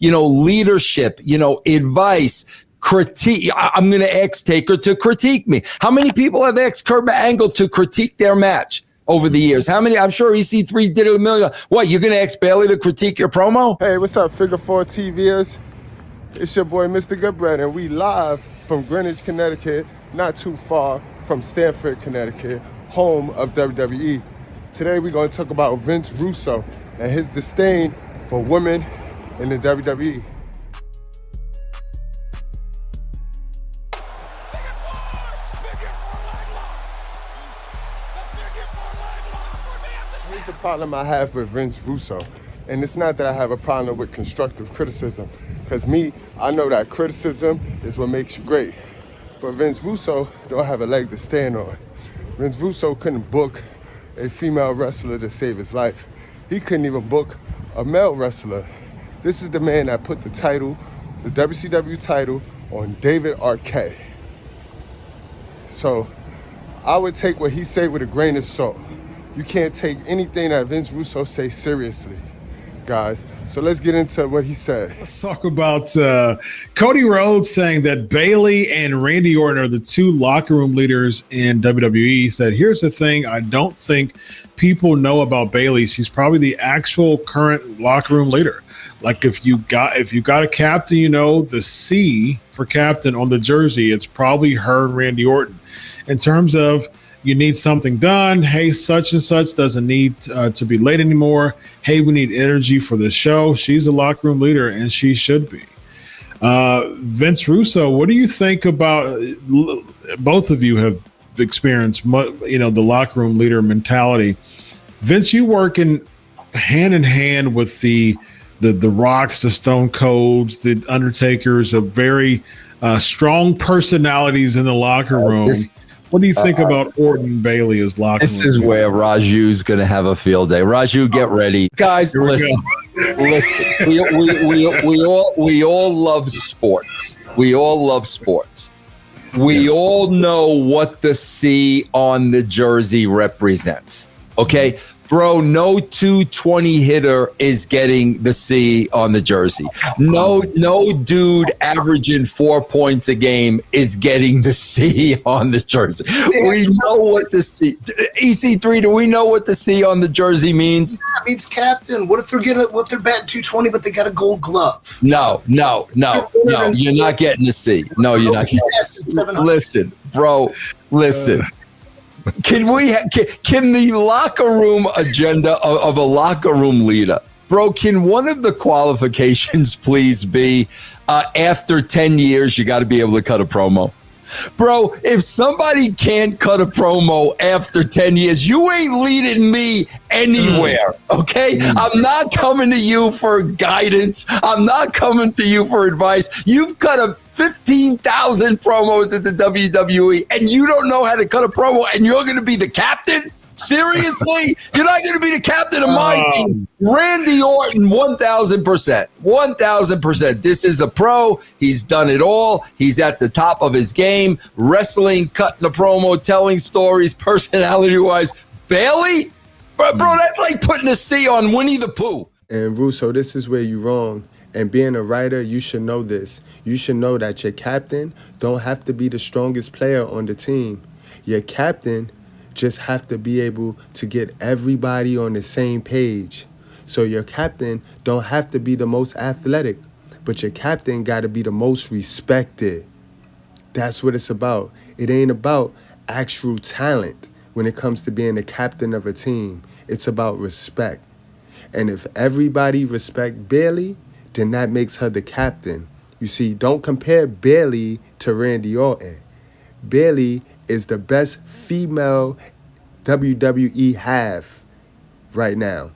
leadership, advice, critique. I'm going to ask Taker to critique me. How many people have asked Kurt Angle to critique their match over the years? How many? I'm sure EC3 did it a million. What, you're going to ask Bayley to critique your promo? Hey, what's up, Figure 4 TVers? It's your boy, Mr. Goodbread, and we live from Greenwich, Connecticut, not too far from Stamford, Connecticut, home of WWE. Today, we're going to talk about Vince Russo and his disdain for women in the WWE. Here's the problem I have with Vince Russo. And it's not that I have a problem with constructive criticism, because I know that criticism is what makes you great. But Vince Russo don't have a leg to stand on. Vince Russo couldn't book a female wrestler to save his life. He couldn't even book a male wrestler. This is the man that put the title, the WCW title, on David Arquette. So I would take what he say with a grain of salt. You can't take anything that Vince Russo say seriously, guys. So let's get into what he said. Let's talk about Cody Rhodes saying that Bayley and Randy Orton are the two locker room leaders in WWE. He said, here's the thing I don't think people know about Bayley. She's probably the actual current locker room leader. Like if you got a captain, the C for captain on the jersey, it's probably her and Randy Orton. In terms of you need something done. Hey, such and such doesn't need to be late anymore. Hey, we need energy for the show. She's a locker room leader, and she should be. Vince Russo, what do you think about? Both of you have experienced, the locker room leader mentality. Vince, you working hand in hand with the Rocks, the Stone Colds, the Undertakers, of very strong personalities in the locker room. What do you think about Orton Bayley as locker room? This is where Raju's going to have a field day. Raju, get ready. Guys, listen. We all love sports. We all love sports. We all know what the C on the jersey represents. Okay? Bro, no 220 hitter is getting the C on the jersey. No dude averaging 4 points a game is getting the C on the jersey. We know what the C. EC3, do we know what the C on the jersey means? It means captain. What if they're batting 220, but they got a Gold Glove? No. You're not getting the C. No, you're not. Listen, bro. Listen. Can the locker room agenda of a locker room leader, bro, can one of the qualifications please be after 10 years, you got to be able to cut a promo? Bro, if somebody can't cut a promo after 10 years, you ain't leading me anywhere, okay? I'm not coming to you for guidance. I'm not coming to you for advice. You've cut 15,000 promos at the WWE, and you don't know how to cut a promo, and you're going to be the captain? Seriously? You're not going to be the captain of my team. Randy Orton, 1,000%. 1,000%. This is a pro. He's done it all. He's at the top of his game. Wrestling, cutting a promo, telling stories, personality-wise. Bayley? Bro, that's like putting a C on Winnie the Pooh. And Russo, this is where you're wrong. And being a writer, you should know this. You should know that your captain don't have to be the strongest player on the team. Your captain just have to be able to get everybody on the same page. So your captain don't have to be the most athletic, but your captain got to be the most respected. That's what it's about. It ain't about actual talent when it comes to being the captain of a team. It's about respect. And if everybody respect Bayley, then that makes her the captain. You see, don't compare Bayley to Randy Orton. Bayley is the best female WWE have right now.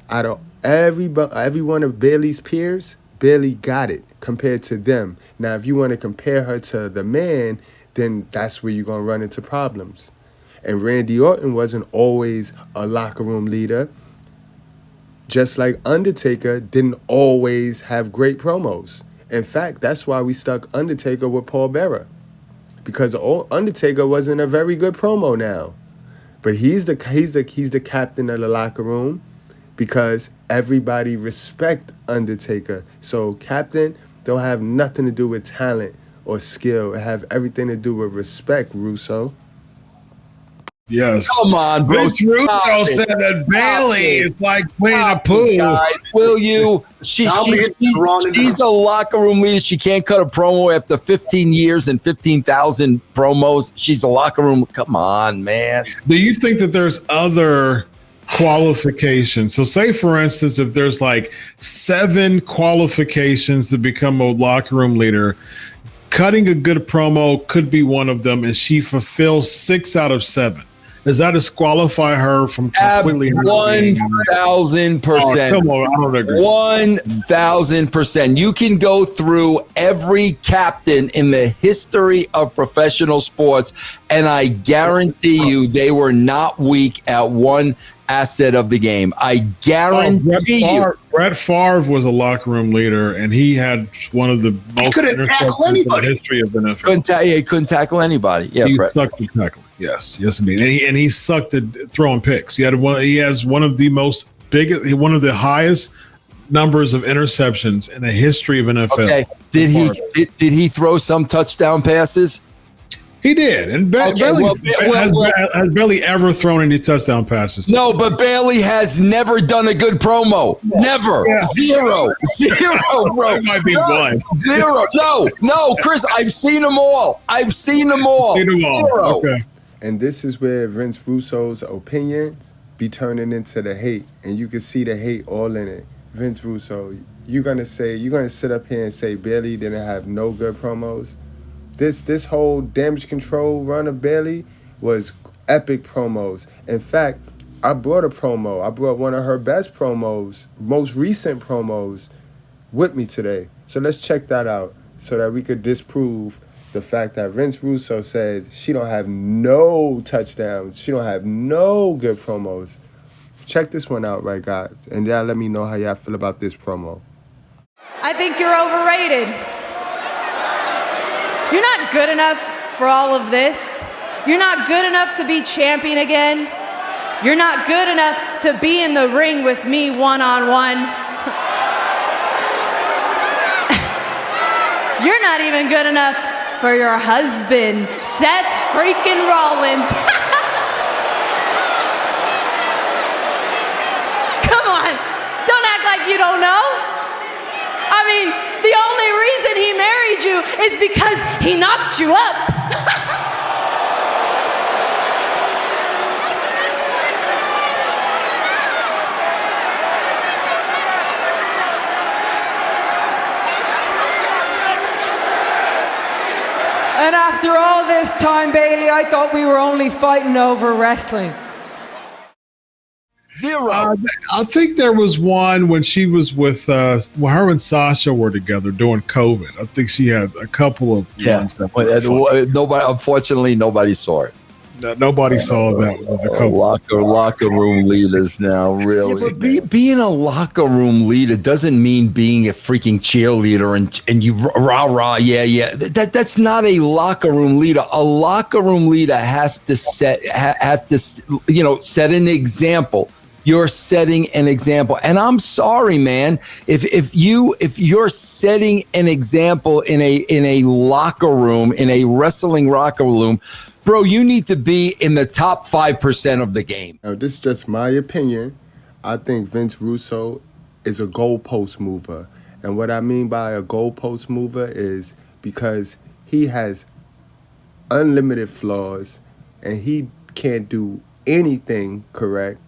Out of every one of Bayley's peers, Bayley got it compared to them. Now, if you want to compare her to the man, then that's where you're going to run into problems. And Randy Orton wasn't always a locker room leader. Just like Undertaker didn't always have great promos. In fact, that's why we stuck Undertaker with Paul Bearer. Because Undertaker wasn't a very good promo now. But he's the captain of the locker room. because everybody respect Undertaker. So captain don't have nothing to do with talent or skill. It have everything to do with respect, Russo. Yes. Come on, bro. Vince Russo said that Bayley is like Winnie the Pooh. Guys, will you? She's a locker room leader. She can't cut a promo after 15 years and 15,000 promos. She's a locker room. Come on, man. Do you think that there's other qualifications? So say, for instance, if there's like 7 qualifications to become a locker room leader, cutting a good promo could be one of them, and she fulfills 6 out of 7. Does that disqualify her from completely 1,000%? Oh, come on, I don't agree. 1,000%. You can go through every captain in the history of professional sports, and I guarantee you they were not weak at one asset of the game. I guarantee you. Brett Favre was a locker room leader, and he had one of the most interceptions in the history of the NFL. He couldn't tackle anybody. Yeah, he sucked at tackling. Yes, indeed, and he sucked at throwing picks. He has one of the highest numbers of interceptions in the history of NFL. Okay, did he throw some touchdown passes? He did, and has Bayley ever thrown any touchdown passes? No, but Bayley has never done a good promo. Never. Yeah. Zero, bro. It might be one. Zero. No, Chris, I've seen them all. Zero. Okay. And this is where Vince Russo's opinions be turning into the hate, and you can see the hate all in it. Vince Russo, you're gonna sit up here and say Bayley didn't have no good promos? This whole Damage Control run of Bayley was epic promos. In fact, I brought a promo. I brought one of her best promos, most recent promos, with me today. So let's check that out so that we could disprove the fact that Vince Russo says she don't have no touchdowns. She don't have no good promos. Check this one out, right, guys? And y'all let me know how y'all feel about this promo. I think you're overrated. You're not good enough for all of this. You're not good enough to be champion again. You're not good enough to be in the ring with me one-on-one. You're not even good enough for your husband, Seth freaking Rollins. Come on, don't act like you don't know. I mean, the only reason he married you is because he knocked you up. And after all this time, Bayley, I thought we were only fighting over wrestling. Zero. I think there was one when she was with her and Sasha were together during COVID. I think she had a couple of ones that unfortunately, nobody saw it. Nobody saw that with the COVID. Locker room leaders now, really. Yeah, but being a locker room leader doesn't mean being a freaking cheerleader and you rah, yeah. That's not a locker room leader. A locker room leader has to set an example. You're setting an example, and I'm sorry, man. If you're setting an example in a locker room, in a wrestling locker room, bro, you need to be in the top 5% of the game. Now, this is just my opinion. I think Vince Russo is a goalpost mover, and what I mean by a goalpost mover is because he has unlimited flaws, and he can't do anything correct.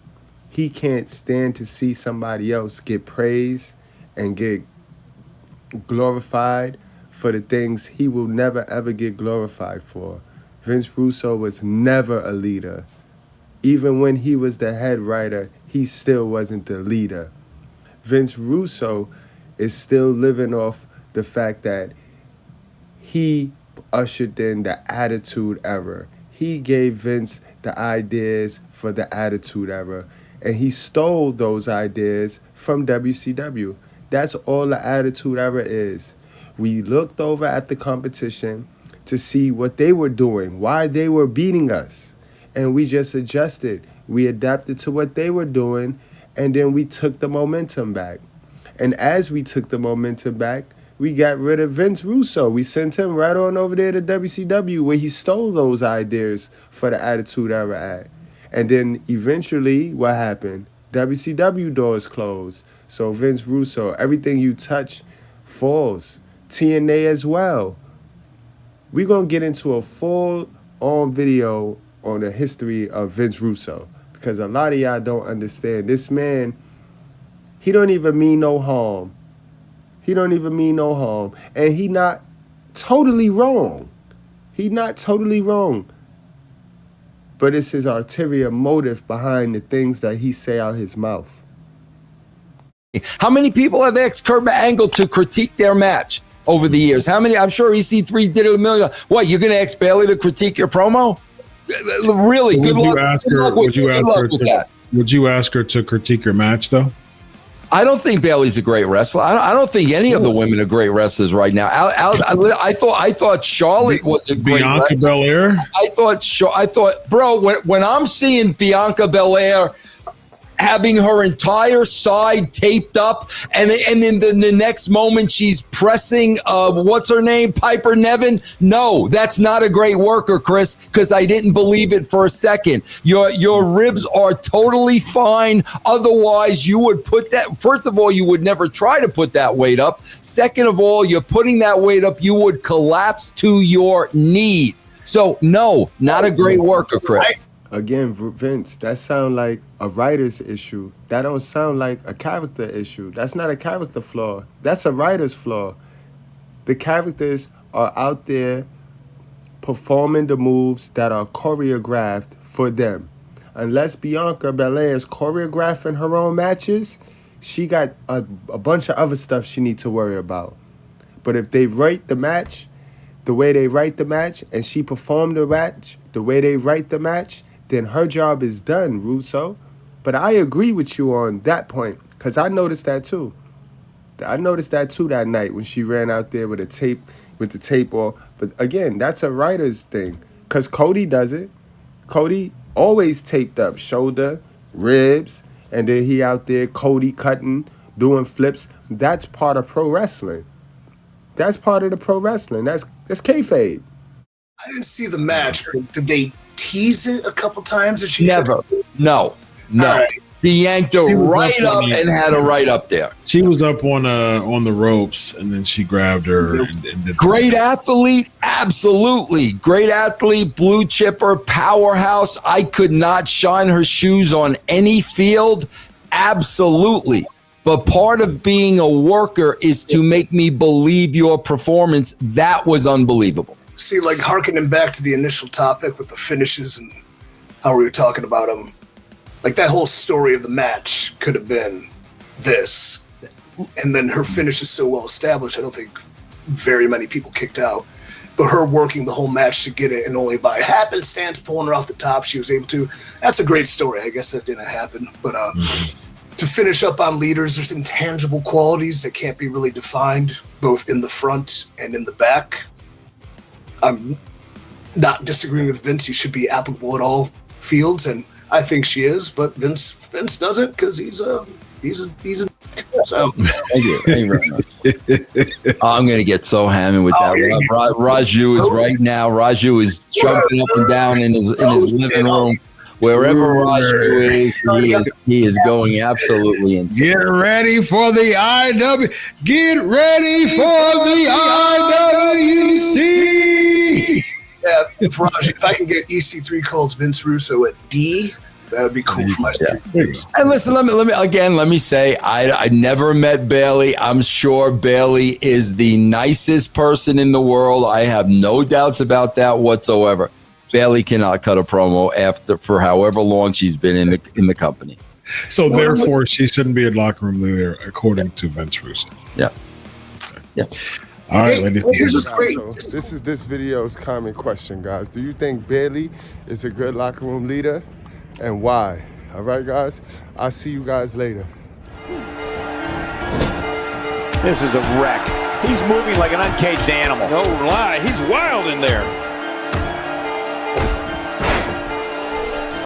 He can't stand to see somebody else get praised and get glorified for the things he will never, ever get glorified for. Vince Russo was never a leader. Even when he was the head writer, he still wasn't the leader. Vince Russo is still living off the fact that he ushered in the Attitude Era. He gave Vince the ideas for the Attitude Era. And he stole those ideas from WCW. That's all the Attitude Era is. We looked over at the competition to see what they were doing, why they were beating us. And we just adjusted. We adapted to what they were doing, And then we took the momentum back. And as we took the momentum back, we got rid of Vince Russo. We sent him right on over there to WCW where he stole those ideas for the Attitude Era act. And then eventually, what happened? WCW doors closed. So Vince Russo, everything you touch falls. TNA as well. We're going to get into a full-on video on the history of Vince Russo because a lot of y'all don't understand. This man, he don't even mean no harm. He don't even mean no harm. And he not totally wrong. He not totally wrong. But it's his ulterior motive behind the things that he say out his mouth. How many people have asked Kurt Angle to critique their match over the years? How many? I'm sure EC3 did it a million. What, you're going to ask Bayley to critique your promo? Really? Good luck with that. Would you ask her to critique your match, though? I don't think Bayley's a great wrestler. I don't think any of the women are great wrestlers right now. I thought Charlotte was a great Bianca wrestler. Belair. I thought, bro, when I'm seeing Bianca Belair having her entire side taped up, and then the next moment she's pressing, what's her name, Piper Niven? No, that's not a great worker, Chris, because I didn't believe it for a second. Your ribs are totally fine. Otherwise, you would put that, first of all, you would never try to put that weight up. Second of all, you're putting that weight up, you would collapse to your knees. So, no, not a great worker, Chris. Again, Vince, that sound like a writer's issue. That don't sound like a character issue. That's not a character flaw. That's a writer's flaw. The characters are out there performing the moves that are choreographed for them. Unless Bianca Belair is choreographing her own matches, she got a bunch of other stuff she needs to worry about. But if they write the match the way they write the match and she performed the match the way they write the match, then her job is done, Russo. But I agree with you on that point because I noticed that too. I noticed that too that night when she ran out there with the tape off. But again, that's a writer's thing because Cody does it. Cody always taped up shoulder, ribs, and then he out there Cody cutting, doing flips. That's part of pro wrestling. That's part of the pro wrestling. That's kayfabe. I didn't see the match, but did they tease it a couple times? That she Never. No. Right. She yanked her right up and had her right up there. She was up on the ropes, and then she grabbed her. And great athlete, absolutely. Great athlete, blue chipper, powerhouse. I could not shine her shoes on any field. Absolutely. But part of being a worker is to make me believe your performance. That was unbelievable. See, like harkening back to the initial topic with the finishes and how we were talking about them, like that whole story of the match could have been this. And then her finish is so well established, I don't think very many people kicked out. But her working the whole match to get it and only by happenstance pulling her off the top, she was able to. That's a great story. I guess that didn't happen. But to finish up on leaders, there's intangible qualities that can't be really defined, both in the front and in the back. I'm not disagreeing with Vince. He should be applicable at all fields, and I think she is. But Vince doesn't because he's a so. Thank you very much. I'm gonna get so hammered with that. Raju is right now. Raju is jumping up and down in his living room. Wherever Raju is, he is going absolutely insane. Get ready for the IW. Get ready for the IWC. Yeah, if I can get EC3 calls Vince Russo at D, that would be cool for my street. And listen, let me say, I never met Bayley. I'm sure Bayley is the nicest person in the world. I have no doubts about that whatsoever. Bayley cannot cut a promo for however long she's been in the company. So therefore, she shouldn't be a locker room leader, according to Vince Russo. Yeah. Yeah. All right, ladies and gentlemen. So this is this video's common question, guys. Do you think Bayley is a good locker room leader, and why? All right, guys. I'll see you guys later. This is a wreck. He's moving like an uncaged animal. No lie, he's wild in there.